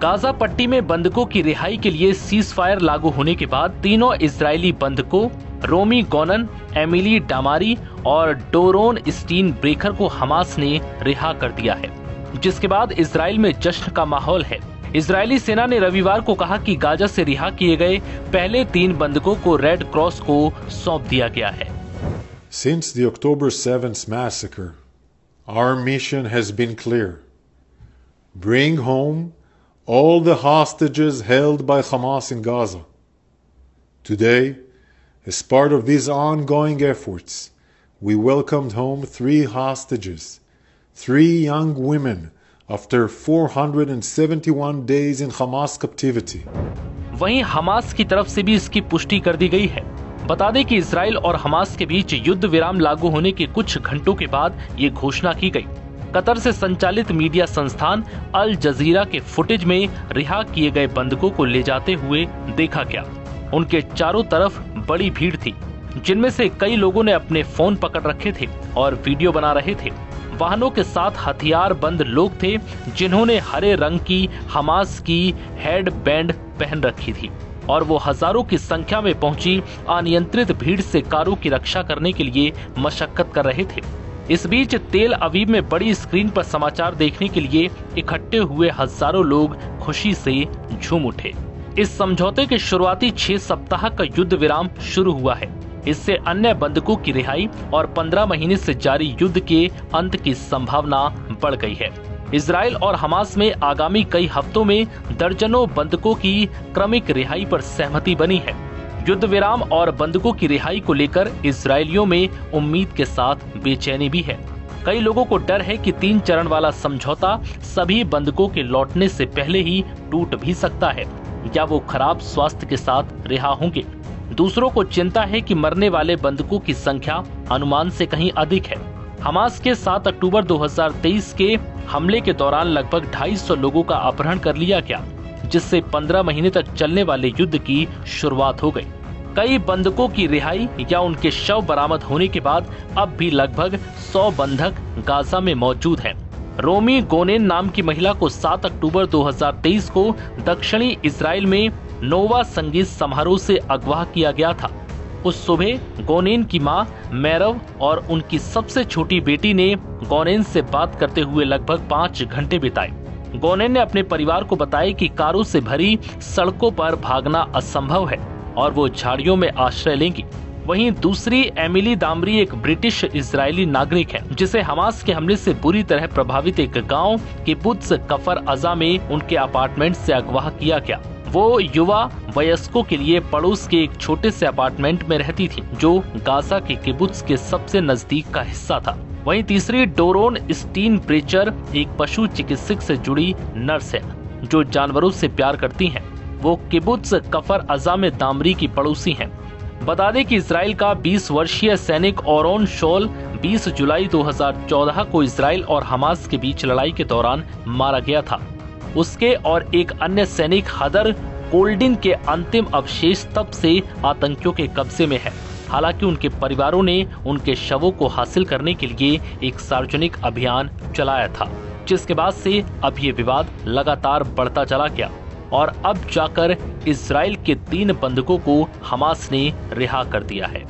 Gaza पट्टी में बंधकों की रिहाई के लिए सीज फायर लागू होने के बाद तीनों इजरायली बंधकों रोमी गोनन, एमिली डामारी और डोरोन स्टीन ब्रेकर को हमास ने रिहा कर दिया है, जिसके बाद इजराइल में जश्न का माहौल है। इजरायली सेना ने रविवार को कहा कि गाजा से रिहा किए गए पहले 3 बंधकों को रेड क्रॉस को सौंप दिया गया है। Since the October 7th massacre, our mission has been clear. Bring home all the hostages held by Hamas in Gaza. Today, as part of these ongoing efforts, we welcomed home 3 hostages, 3 young women, after 471 days in Hamas captivity. वहीं Hamas की तरफ से भी इसकी पुष्टि कर दी गई है। बता दें कि इजराइल और हमास के बीच युद्ध विराम लागू होने के कुछ घंटों के बाद ये घोषणा की गई। कतर से संचालित मीडिया संस्थान अल जजीरा के फुटेज में रिहा किए गए बंधकों को ले जाते हुए देखा गया। उनके चारों तरफ बड़ी भीड़ थी, जिनमें से कई लोगों ने अपने फोन पकड़ रखे थे और वीडियो बना रहे थे। वाहनों के साथ हथियार बंद लोग थे, जिन्होंने हरे रंग की हमास की हेड बैंड पहन रखी थी और वो हजारों की संख्या में पहुंची अनियंत्रित भीड़ से कारों की रक्षा करने के लिए मशक्कत कर रहे थे। इस बीच तेल अवीव में बड़ी स्क्रीन पर समाचार देखने के लिए इकट्ठे हुए हजारों लोग खुशी से झूम उठे। इस समझौते के शुरुआती 6 सप्ताह का युद्ध विराम शुरू हुआ है। इससे अन्य बंधकों की रिहाई और 15 महीने से जारी युद्ध के अंत की संभावना बढ़ गई है। इजराइल और हमास में आगामी कई हफ्तों में दर्जनों बंधकों की क्रमिक रिहाई पर सहमति बनी है। युद्ध विराम और बंधकों की रिहाई को लेकर इजरायलियों में उम्मीद के साथ बेचैनी भी है। कई लोगों को डर है कि 3 चरण वाला समझौता सभी बंधकों के लौटने से पहले ही टूट भी सकता है या वो खराब स्वास्थ्य के साथ रिहा होंगे। दूसरों को चिंता है कि मरने वाले बंधकों की संख्या अनुमान से कहीं अधिक है। हमास के 7 अक्टूबर 2023 के हमले के दौरान लगभग 250 लोगों का अपहरण कर लिया गया, जिससे 15 महीने तक चलने वाले युद्ध की शुरुआत हो गई। कई बंधकों की रिहाई या उनके शव बरामद होने के बाद अब भी लगभग 100 बंधक गाजा में मौजूद हैं। रोमी गोनेन नाम की महिला को 7 अक्टूबर 2023 को दक्षिणी इजराइल में नोवा संगीत समारोह से अगवा किया गया था। उस सुबह गोनेन की मां मैरव और उनकी सबसे छोटी बेटी ने गोनेन से बात करते हुए लगभग 5 घंटे बिताए। गोनेन ने अपने परिवार को बताया कि कारों से भरी सड़कों पर भागना असंभव है और वो झाड़ियों में आश्रय लेंगी। वहीं दूसरी एमिली दामरी एक ब्रिटिश इजरायली नागरिक है, जिसे हमास के हमले से बुरी तरह प्रभावित एक गांव किबुत्ज कफर अजा में उनके अपार्टमेंट से अगवा किया गया। वो युवा वयस्कों के लिए पड़ोस के एक छोटे से अपार्टमेंट में रहती थी, जो गाजा के किबुत्ज के सबसे नजदीक का हिस्सा था। वहीं तीसरी डोरोन स्टीन ब्रेकर एक पशु चिकित्सक से जुड़ी नर्स है, जो जानवरों से प्यार करती हैं। वो किबुत्ज कफर अजा में दामरी की पड़ोसी हैं। बता दें कि इजराइल का 20 वर्षीय सैनिक ओरोन शोल 20 जुलाई 2014 को इजराइल और हमास के बीच लड़ाई के दौरान मारा गया था। उसके और एक अन्य सैनिक हदर कोल्डिन के अंतिम अवशेष तब से आतंकियों के कब्जे में है। हालांकि उनके परिवारों ने उनके शवों को हासिल करने के लिए एक सार्वजनिक अभियान चलाया था, जिसके बाद से अब ये विवाद लगातार बढ़ता चला गया और अब जाकर इजराइल के 3 बंधकों को हमास ने रिहा कर दिया है।